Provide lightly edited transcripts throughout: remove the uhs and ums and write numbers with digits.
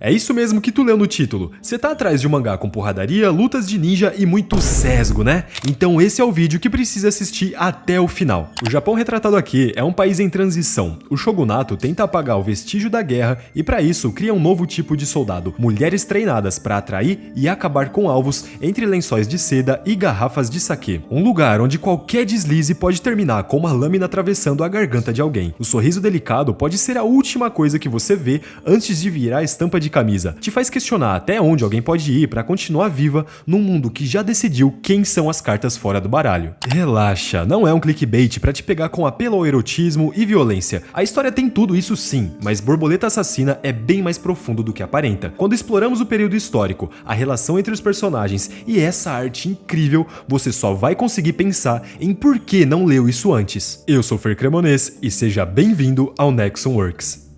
É isso mesmo que tu leu no título. Você tá atrás de um mangá com porradaria, lutas de ninja e muito sesgo, né? Então esse é o vídeo que precisa assistir até o final. O Japão retratado aqui é um país em transição. O shogunato tenta apagar o vestígio da guerra e para isso cria um novo tipo de soldado, mulheres treinadas para atrair e acabar com alvos entre lençóis de seda e garrafas de saquê. Um lugar onde qualquer deslize pode terminar com uma lâmina atravessando a garganta de alguém. O sorriso delicado pode ser a última coisa que você vê antes de virar a estampa de camisa. Te faz questionar até onde alguém pode ir para continuar viva num mundo que já decidiu quem são as cartas fora do baralho. Relaxa, não é um clickbait para te pegar com apelo ao erotismo e violência. A história tem tudo isso sim, mas Borboleta Assassina é bem mais profundo do que aparenta. Quando exploramos o período histórico, a relação entre os personagens e essa arte incrível, você só vai conseguir pensar em por que não leu isso antes. Eu sou Fer Cremonês e seja bem-vindo ao Nexon Works.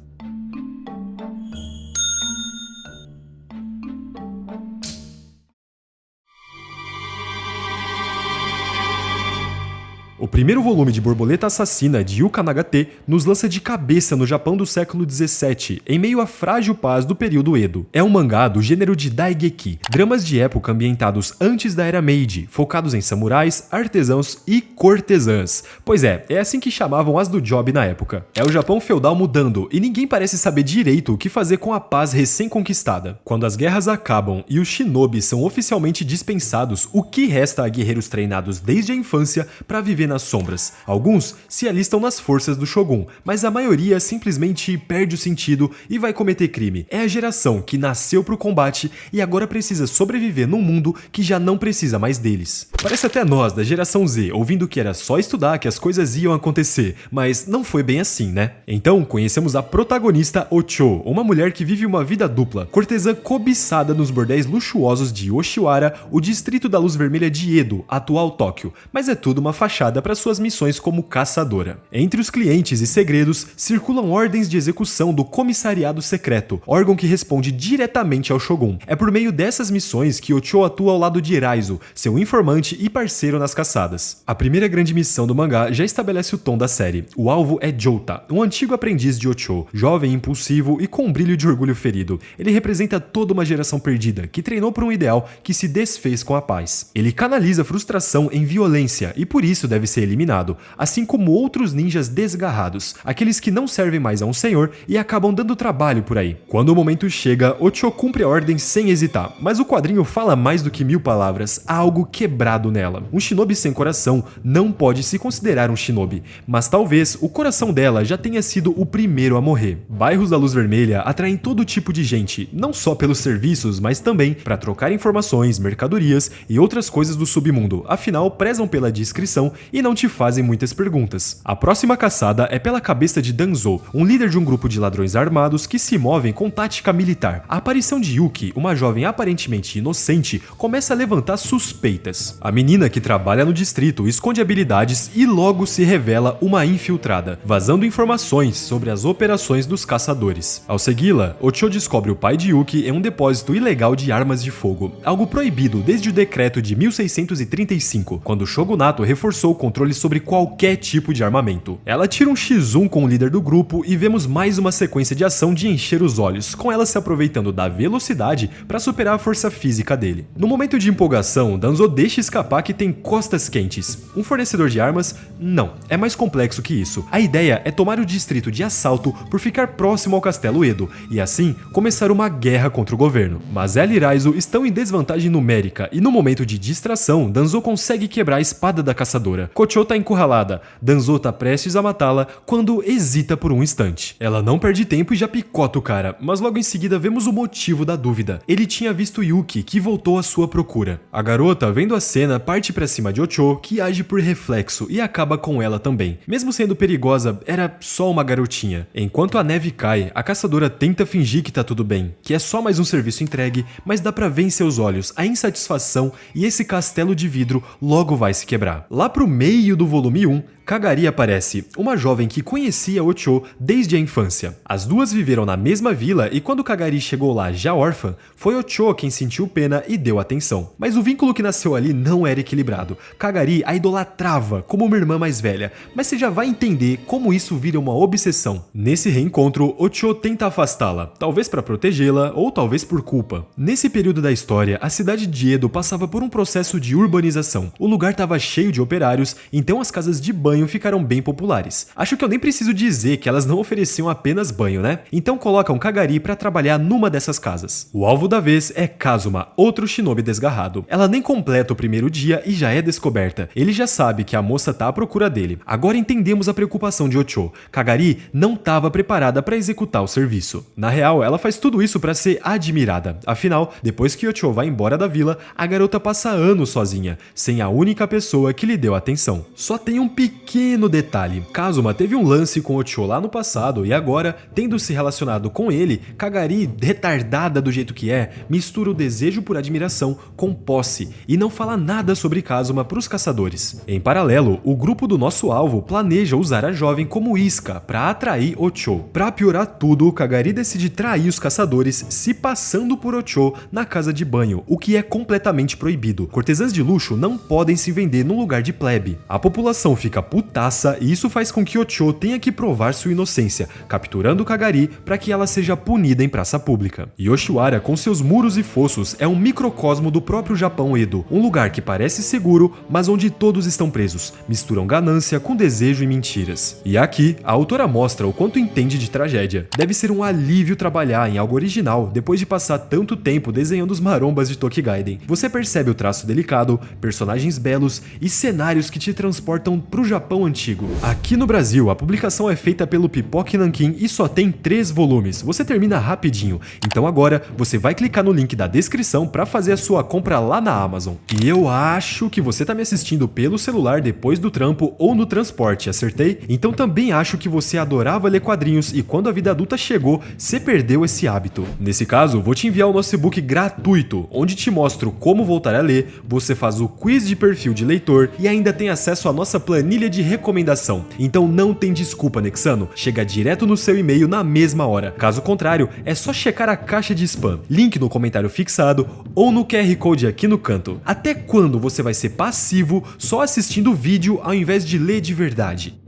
O primeiro volume de Borboleta Assassina de Yuka Nagate nos lança de cabeça no Japão do século XVII, em meio à frágil paz do período Edo. É um mangá do gênero de Daigeki, dramas de época ambientados antes da Era Meiji, focados em samurais, artesãos e cortesãs. Pois é assim que chamavam as do job na época. É o Japão feudal mudando e ninguém parece saber direito o que fazer com a paz recém-conquistada. Quando as guerras acabam e os shinobi são oficialmente dispensados, o que resta a guerreiros treinados desde a infância para viver nas sombras. Alguns se alistam nas forças do Shogun, mas a maioria simplesmente perde o sentido e vai cometer crime. É a geração que nasceu pro combate e agora precisa sobreviver num mundo que já não precisa mais deles. Parece até nós, da geração Z, ouvindo que era só estudar que as coisas iam acontecer, mas não foi bem assim, né? Então, conhecemos a protagonista Ocho, uma mulher que vive uma vida dupla, cortesã cobiçada nos bordéis luxuosos de Oshiwara, o distrito da Luz Vermelha de Edo, atual Tóquio, mas é tudo uma fachada para suas missões como caçadora. Entre os clientes e segredos, circulam ordens de execução do Comissariado Secreto, órgão que responde diretamente ao Shogun. É por meio dessas missões que Ocho atua ao lado de Eraizo, seu informante e parceiro nas caçadas. A primeira grande missão do mangá já estabelece o tom da série. O alvo é Jouta, um antigo aprendiz de Ocho, jovem, impulsivo e com um brilho de orgulho ferido. Ele representa toda uma geração perdida, que treinou por um ideal que se desfez com a paz. Ele canaliza frustração em violência e por isso deve ser eliminado, assim como outros ninjas desgarrados, aqueles que não servem mais a um senhor e acabam dando trabalho por aí. Quando o momento chega, Ocho cumpre a ordem sem hesitar, mas o quadrinho fala mais do que 1000 palavras, há algo quebrado nela. Um shinobi sem coração não pode se considerar um shinobi, mas talvez o coração dela já tenha sido o primeiro a morrer. Bairros da Luz Vermelha atraem todo tipo de gente, não só pelos serviços, mas também para trocar informações, mercadorias e outras coisas do submundo, afinal prezam pela discrição e não te fazem muitas perguntas. A próxima caçada é pela cabeça de Danzo, um líder de um grupo de ladrões armados que se movem com tática militar. A aparição de Yuki, uma jovem aparentemente inocente, começa a levantar suspeitas. A menina que trabalha no distrito esconde habilidades e logo se revela uma infiltrada, vazando informações sobre as operações dos caçadores. Ao segui-la, Ocho descobre o pai de Yuki em um depósito ilegal de armas de fogo, algo proibido desde o decreto de 1635, quando o shogunato reforçou o controle sobre qualquer tipo de armamento. Ela tira um X1 com o líder do grupo e vemos mais uma sequência de ação de encher os olhos, com ela se aproveitando da velocidade para superar a força física dele. No momento de empolgação, Danzo deixa escapar que tem costas quentes. Um fornecedor de armas? Não, é mais complexo que isso. A ideia é tomar o distrito de assalto por ficar próximo ao castelo Edo e assim começar uma guerra contra o governo. Mas ela e Raizo estão em desvantagem numérica e no momento de distração, Danzo consegue quebrar a espada da caçadora. Ocho tá encurralada, Danzo tá prestes a matá-la quando hesita por um instante. Ela não perde tempo e já picota o cara, mas logo em seguida vemos o motivo da dúvida. Ele tinha visto Yuki, que voltou à sua procura. A garota, vendo a cena, parte pra cima de Ocho, que age por reflexo e acaba com ela também. Mesmo sendo perigosa, era só uma garotinha. Enquanto a neve cai, a caçadora tenta fingir que tá tudo bem, que é só mais um serviço entregue, mas dá pra ver em seus olhos a insatisfação e esse castelo de vidro logo vai se quebrar. Lá pro meio do volume 1, Kagari aparece, uma jovem que conhecia Ocho desde a infância. As duas viveram na mesma vila e quando Kagari chegou lá já órfã, foi Ocho quem sentiu pena e deu atenção. Mas o vínculo que nasceu ali não era equilibrado. Kagari a idolatrava como uma irmã mais velha, mas você já vai entender como isso vira uma obsessão. Nesse reencontro, Ocho tenta afastá-la, talvez para protegê-la ou talvez por culpa. Nesse período da história, a cidade de Edo passava por um processo de urbanização. O lugar estava cheio de operários, então as casas de banho ficaram bem populares. Acho que eu nem preciso dizer que elas não ofereciam apenas banho, né? Então colocam Kagari para trabalhar numa dessas casas. O alvo da vez é Kazuma, outro shinobi desgarrado. Ela nem completa o primeiro dia e já é descoberta. Ele já sabe que a moça tá à procura dele. Agora entendemos a preocupação de Ocho. Kagari não estava preparada para executar o serviço. Na real, ela faz tudo isso para ser admirada. Afinal, depois que Ocho vai embora da vila, a garota passa anos sozinha, sem a única pessoa que lhe deu atenção. Só tem um pequeno detalhe. Kazuma teve um lance com Ocho lá no passado e agora, tendo se relacionado com ele, Kagari, retardada do jeito que é, mistura o desejo por admiração com posse e não fala nada sobre Kazuma para os caçadores. Em paralelo, o grupo do nosso alvo planeja usar a jovem como isca para atrair Ocho. Para piorar tudo, Kagari decide trair os caçadores se passando por Ocho na casa de banho, o que é completamente proibido. Cortesãs de luxo não podem se vender no lugar de plebe. A população fica putaça e isso faz com que Ocho tenha que provar sua inocência, capturando Kagari para que ela seja punida em praça pública. Yoshiwara, com seus muros e fossos, é um microcosmo do próprio Japão Edo, um lugar que parece seguro, mas onde todos estão presos, misturam ganância com desejo e mentiras. E aqui, a autora mostra o quanto entende de tragédia. Deve ser um alívio trabalhar em algo original depois de passar tanto tempo desenhando os marombas de Tokigaiden. Você percebe o traço delicado, personagens belos e cenários que te transportam pro Japão antigo. Aqui no Brasil, a publicação é feita pelo Pipoque Nankin e só tem 3 volumes. Você termina rapidinho. Então agora, você vai clicar no link da descrição para fazer a sua compra lá na Amazon. E eu acho que você tá me assistindo pelo celular depois do trampo ou no transporte, acertei? Então também acho que você adorava ler quadrinhos e quando a vida adulta chegou, você perdeu esse hábito. Nesse caso, vou te enviar o nosso e-book gratuito, onde te mostro como voltar a ler, você faz o quiz de perfil de leitor e ainda tem acesso à nossa planilha de recomendação. Então não tem desculpa, Nexano, chega direto no seu e-mail na mesma hora. Caso contrário, é só checar a caixa de spam, link no comentário fixado ou no QR Code aqui no canto. Até quando você vai ser passivo só assistindo o vídeo ao invés de ler de verdade?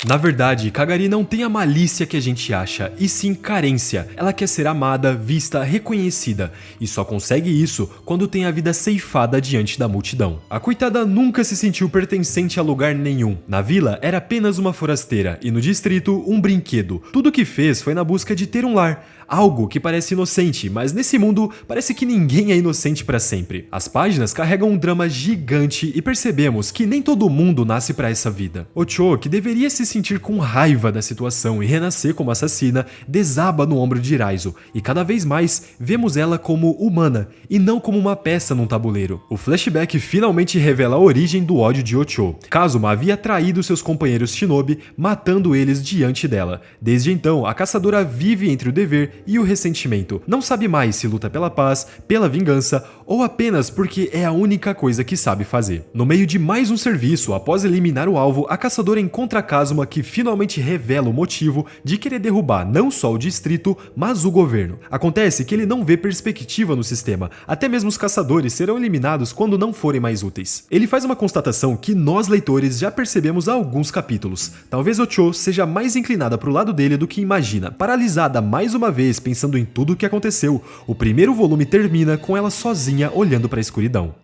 Na verdade, Kagari não tem a malícia que a gente acha, e sim carência. Ela quer ser amada, vista, reconhecida, e só consegue isso quando tem a vida ceifada diante da multidão. A coitada nunca se sentiu pertencente a lugar nenhum. Na vila, era apenas uma forasteira, e no distrito, um brinquedo. Tudo o que fez foi na busca de ter um lar. Algo que parece inocente, mas nesse mundo parece que ninguém é inocente para sempre. As páginas carregam um drama gigante e percebemos que nem todo mundo nasce para essa vida. Ocho, que deveria se sentir com raiva da situação e renascer como assassina, desaba no ombro de Raizo, e cada vez mais vemos ela como humana e não como uma peça num tabuleiro. O flashback finalmente revela a origem do ódio de Ocho. Kazuma havia traído seus companheiros shinobi, matando eles diante dela. Desde então, a caçadora vive entre o dever e o ressentimento. Não sabe mais se luta pela paz, pela vingança ou apenas porque é a única coisa que sabe fazer. No meio de mais um serviço, após eliminar o alvo, a caçadora encontra Kazuma, que finalmente revela o motivo de querer derrubar não só o distrito, mas o governo. Acontece que ele não vê perspectiva no sistema, até mesmo os caçadores serão eliminados quando não forem mais úteis. Ele faz uma constatação que nós leitores já percebemos há alguns capítulos. Talvez Ocho seja mais inclinada para o lado dele do que imagina. Paralisada mais uma vez pensando em tudo o que aconteceu, o primeiro volume termina com ela sozinha olhando para a escuridão.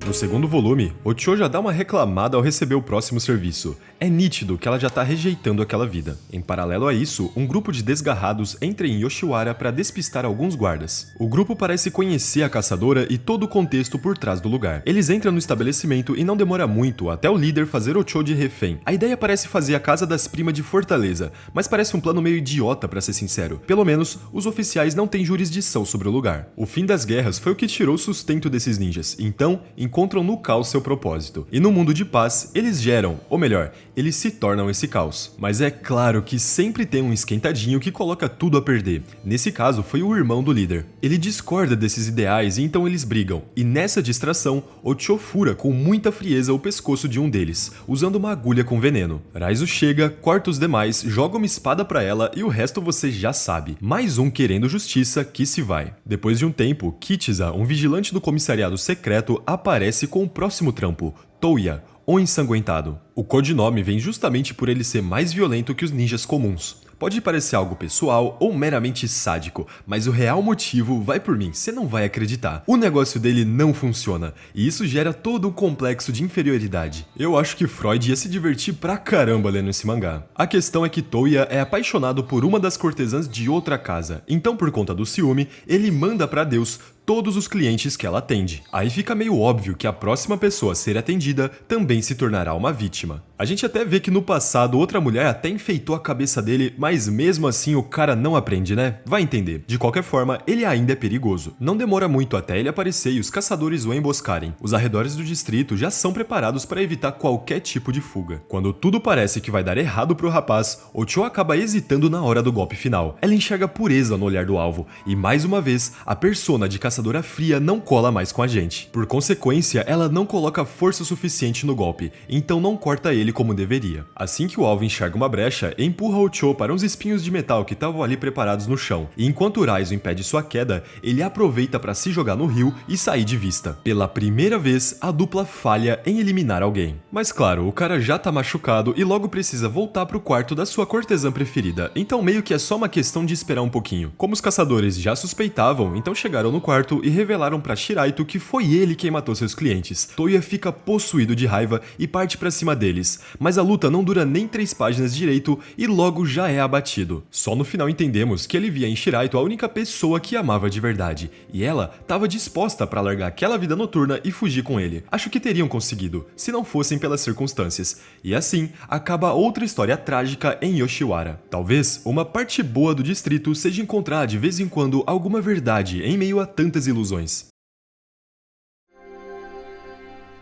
No segundo volume, Ocho já dá uma reclamada ao receber o próximo serviço. É nítido que ela já tá rejeitando aquela vida. Em paralelo a isso, um grupo de desgarrados entra em Yoshiwara para despistar alguns guardas. O grupo parece conhecer a caçadora e todo o contexto por trás do lugar. Eles entram no estabelecimento e não demora muito até o líder fazer Ocho de refém. A ideia parece fazer a Casa das Primas de Fortaleza, mas parece um plano meio idiota, pra ser sincero. Pelo menos, os oficiais não têm jurisdição sobre o lugar. O fim das guerras foi o que tirou o sustento desses ninjas. Então, enquanto encontram no caos seu propósito. E no mundo de paz, eles geram, ou melhor, eles se tornam esse caos. Mas é claro que sempre tem um esquentadinho que coloca tudo a perder. Nesse caso, foi o irmão do líder. Ele discorda desses ideais e então eles brigam. E nessa distração, Ocho fura com muita frieza o pescoço de um deles, usando uma agulha com veneno. Raizo chega, corta os demais, joga uma espada pra ela e o resto você já sabe. Mais um querendo justiça que se vai. Depois de um tempo, Kitisa, um vigilante do comissariado secreto, aparece com o próximo trampo, Touya, o ensanguentado. O codinome vem justamente por ele ser mais violento que os ninjas comuns. Pode parecer algo pessoal ou meramente sádico, mas o real motivo, vai por mim, você não vai acreditar. O negócio dele não funciona, e isso gera todo um complexo de inferioridade. Eu acho que Freud ia se divertir pra caramba lendo esse mangá. A questão é que Touya é apaixonado por uma das cortesãs de outra casa, então por conta do ciúme, ele manda pra Deus todos os clientes que ela atende. Aí fica meio óbvio que a próxima pessoa a ser atendida também se tornará uma vítima. A gente até vê que no passado outra mulher até enfeitou a cabeça dele, mas mesmo assim o cara não aprende, né? Vai entender. De qualquer forma, ele ainda é perigoso. Não demora muito até ele aparecer e os caçadores o emboscarem. Os arredores do distrito já são preparados para evitar qualquer tipo de fuga. Quando tudo parece que vai dar errado pro rapaz, Ocho acaba hesitando na hora do golpe final. Ela enxerga pureza no olhar do alvo, e mais uma vez, a persona de caçadora fria não cola mais com a gente. Por consequência, ela não coloca força suficiente no golpe, então não corta ele como deveria. Assim que o alvo enxerga uma brecha, empurra Ocho para uns espinhos de metal que estavam ali preparados no chão, e enquanto Raizo impede sua queda, ele aproveita para se jogar no rio e sair de vista. Pela primeira vez, a dupla falha em eliminar alguém. Mas claro, o cara já tá machucado e logo precisa voltar pro quarto da sua cortesã preferida, então meio que é só uma questão de esperar um pouquinho. Como os caçadores já suspeitavam, então chegaram no quarto e revelaram pra Shiraito que foi ele quem matou seus clientes. Touya fica possuído de raiva e parte pra cima deles, mas a luta não dura nem 3 páginas direito e logo já é abatido. Só no final entendemos que ele via em Shiraito a única pessoa que amava de verdade, e ela estava disposta pra largar aquela vida noturna e fugir com ele. Acho que teriam conseguido, se não fossem pelas circunstâncias. E assim, acaba outra história trágica em Yoshiwara. Talvez uma parte boa do distrito seja encontrar de vez em quando alguma verdade em meio a tantas ilusões.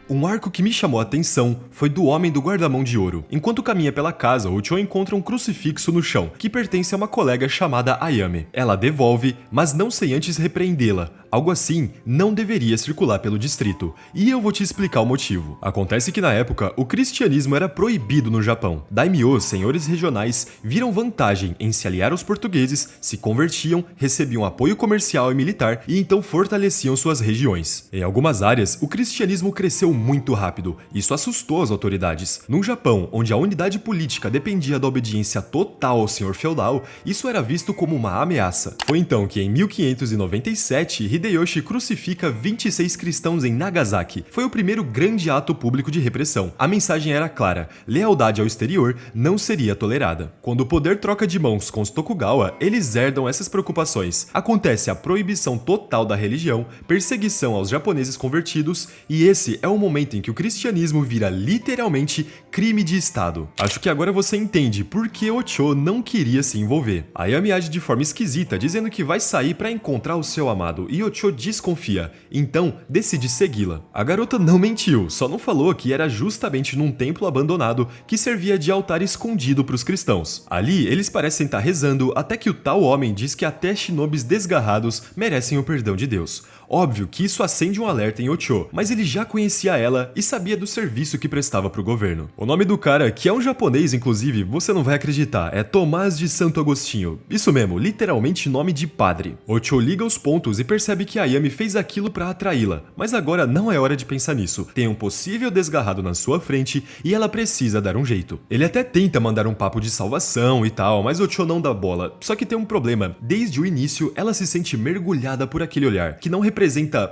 Um arco que me chamou a atenção foi do Homem do Guarda-Mão de Ouro. Enquanto caminha pela casa, Ocho encontra um crucifixo no chão, que pertence a uma colega chamada Ayame. Ela devolve, mas não sem antes repreendê-la. Algo assim não deveria circular pelo distrito, e eu vou te explicar o motivo. Acontece que na época, o cristianismo era proibido no Japão. Daimyos, senhores regionais, viram vantagem em se aliar aos portugueses, se convertiam, recebiam apoio comercial e militar e então fortaleciam suas regiões. Em algumas áreas, o cristianismo cresceu muito rápido. Isso assustou as autoridades. No Japão, onde a unidade política dependia da obediência total ao senhor feudal, isso era visto como uma ameaça. Foi então que em 1597, Hideyoshi crucifica 26 cristãos em Nagasaki. Foi o primeiro grande ato público de repressão. A mensagem era clara: lealdade ao exterior não seria tolerada. Quando o poder troca de mãos com os Tokugawa, eles herdam essas preocupações. Acontece a proibição total da religião, perseguição aos japoneses convertidos, e esse é o momento em que o cristianismo vira literalmente crime de Estado. Acho que agora você entende por que Ocho não queria se envolver. Ayame age de forma esquisita, dizendo que vai sair para encontrar o seu amado, e Ocho desconfia, então decide segui-la. A garota não mentiu, só não falou que era justamente num templo abandonado que servia de altar escondido para os cristãos. Ali, eles parecem estar rezando até que o tal homem diz que até shinobis desgarrados merecem o perdão de Deus. Óbvio que isso acende um alerta em Ocho, mas ele já conhecia ela e sabia do serviço que prestava pro governo. O nome do cara, que é um japonês inclusive, você não vai acreditar, é Tomás de Santo Agostinho. Isso mesmo, literalmente nome de padre. Ocho liga os pontos e percebe que Ayame fez aquilo pra atraí-la, mas agora não é hora de pensar nisso. Tem um possível desgarrado na sua frente e ela precisa dar um jeito. Ele até tenta mandar um papo de salvação e tal, mas Ocho não dá bola. Só que tem um problema, desde o início ela se sente mergulhada por aquele olhar, que não representa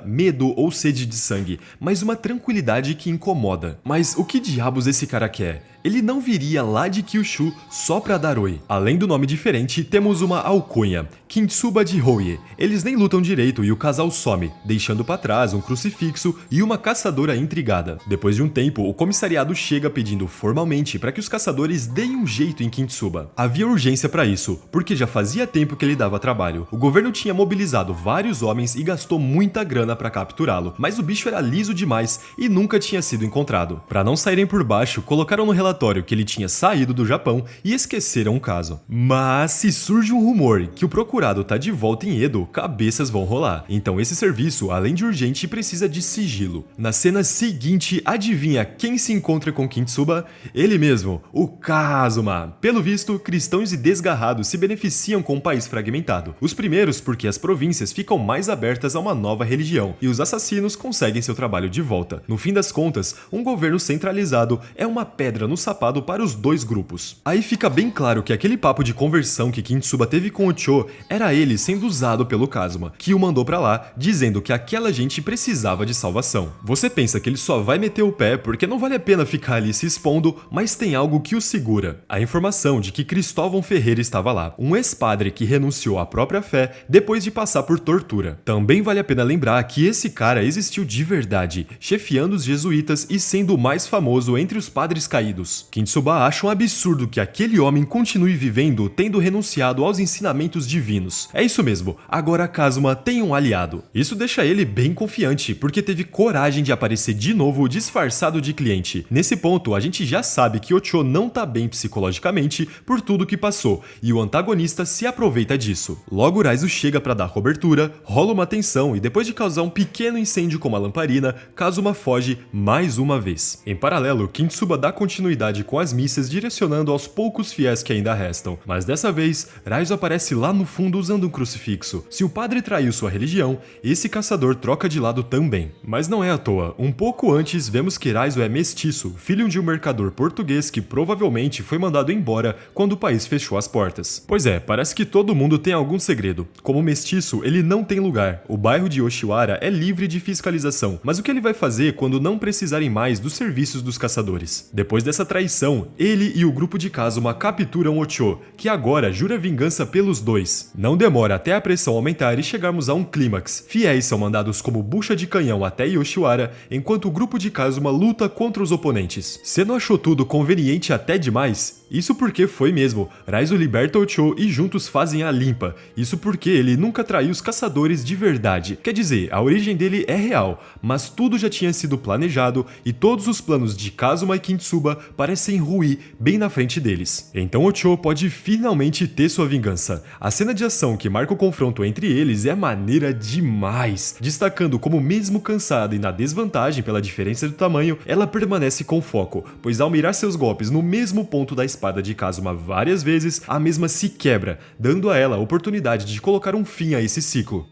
medo ou sede de sangue, mas uma tranquilidade que incomoda. Mas o que diabos esse cara quer? Ele não viria lá de Kyushu só pra dar oi. Além do nome diferente, temos uma alcunha, Kintsuba de Hoye. Eles nem lutam direito e o casal some, deixando pra trás um crucifixo e uma caçadora intrigada. Depois de um tempo, o comissariado chega pedindo formalmente para que os caçadores deem um jeito em Kintsuba. Havia urgência para isso, porque já fazia tempo que ele dava trabalho. O governo tinha mobilizado vários homens e gastou muita grana para capturá-lo, mas o bicho era liso demais e nunca tinha sido encontrado. Para não saírem por baixo, colocaram no relatório que ele tinha saído do Japão e esqueceram o caso. Mas se surge um rumor que o procurado tá de volta em Edo, cabeças vão rolar. Então esse serviço, além de urgente, precisa de sigilo. Na cena seguinte, adivinha quem se encontra com Kintsuba? Ele mesmo, o Kazuma. Pelo visto, cristãos e desgarrados se beneficiam com o país fragmentado. Os primeiros porque as províncias ficam mais abertas a uma nova religião e os assassinos conseguem seu trabalho de volta. No fim das contas, um governo centralizado é uma pedra no sapato para os dois grupos. Aí fica bem claro que aquele papo de conversão que Kintsuba teve com o Cho era ele sendo usado pelo Kazuma, que o mandou pra lá, dizendo que aquela gente precisava de salvação. Você pensa que ele só vai meter o pé porque não vale a pena ficar ali se expondo, mas tem algo que o segura. A informação de que Cristóvão Ferreira estava lá, um ex-padre que renunciou à própria fé depois de passar por tortura. Também vale a pena lembrar que esse cara existiu de verdade, chefiando os jesuítas e sendo o mais famoso entre os padres caídos. Kintsuba acha um absurdo que aquele homem continue vivendo tendo renunciado aos ensinamentos divinos. É isso mesmo, agora Kazuma tem um aliado. Isso deixa ele bem confiante, porque teve coragem de aparecer de novo disfarçado de cliente. Nesse ponto, a gente já sabe que o Cho não tá bem psicologicamente por tudo que passou, e o antagonista se aproveita disso. Logo Raizo chega pra dar cobertura, rola uma tensão e depois de causar um pequeno incêndio com uma lamparina, Kazuma foge mais uma vez. Em paralelo, Kintsuba dá continuidade com as missas direcionando aos poucos fiéis que ainda restam, mas dessa vez, Raizo aparece lá no fundo usando um crucifixo. Se o padre traiu sua religião, esse caçador troca de lado também. Mas não é à toa, um pouco antes vemos que Raizo é mestiço, filho de um mercador português que provavelmente foi mandado embora quando o país fechou as portas. Pois é, parece que todo mundo tem algum segredo. Como mestiço, ele não tem lugar. O bairro de Oshiwara é livre de fiscalização, mas o que ele vai fazer quando não precisarem mais dos serviços dos caçadores? Depois dessa traição, ele e o grupo de Kazuma capturam o Cho, que agora jura vingança pelos dois. Não demora até a pressão aumentar e chegarmos a um clímax. Fiéis são mandados como bucha de canhão até Yoshiwara, enquanto o grupo de Kazuma luta contra os oponentes. Você não achou tudo conveniente até demais? Isso porque foi mesmo. Raizo liberta o Cho e juntos fazem a limpa. Isso porque ele nunca traiu os caçadores de verdade. Quer dizer, a origem dele é real, mas tudo já tinha sido planejado e todos os planos de Kazuma e Kintsuba parecem ruir bem na frente deles. Então o Cho pode finalmente ter sua vingança. A cena de ação que marca o confronto entre eles é maneira demais, destacando como mesmo cansada e na desvantagem pela diferença do tamanho, ela permanece com foco, pois ao mirar seus golpes no mesmo ponto da espada de Kazuma várias vezes, a mesma se quebra, dando a ela a oportunidade de colocar um fim a esse ciclo.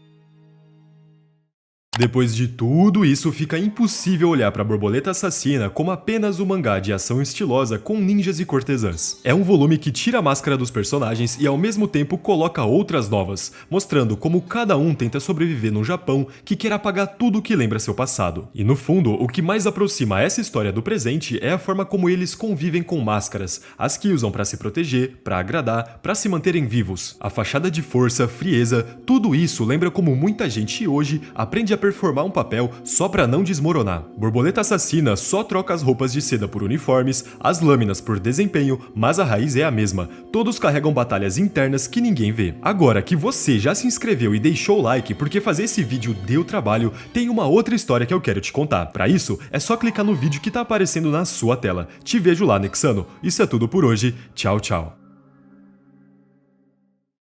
Depois de tudo isso, fica impossível olhar para Borboleta Assassina como apenas um mangá de ação estilosa com ninjas e cortesãs. É um volume que tira a máscara dos personagens e ao mesmo tempo coloca outras novas, mostrando como cada um tenta sobreviver num Japão que quer apagar tudo que lembra seu passado. E no fundo, o que mais aproxima essa história do presente é a forma como eles convivem com máscaras, as que usam para se proteger, para agradar, para se manterem vivos. A fachada de força, frieza, tudo isso lembra como muita gente hoje aprende a performar um papel só pra não desmoronar. Borboleta Assassina só troca as roupas de seda por uniformes, as lâminas por desempenho, mas a raiz é a mesma. Todos carregam batalhas internas que ninguém vê. Agora que você já se inscreveu e deixou o like porque fazer esse vídeo deu trabalho, tem uma outra história que eu quero te contar. Pra isso, é só clicar no vídeo que tá aparecendo na sua tela. Te vejo lá, Nexano. Isso é tudo por hoje. Tchau, tchau.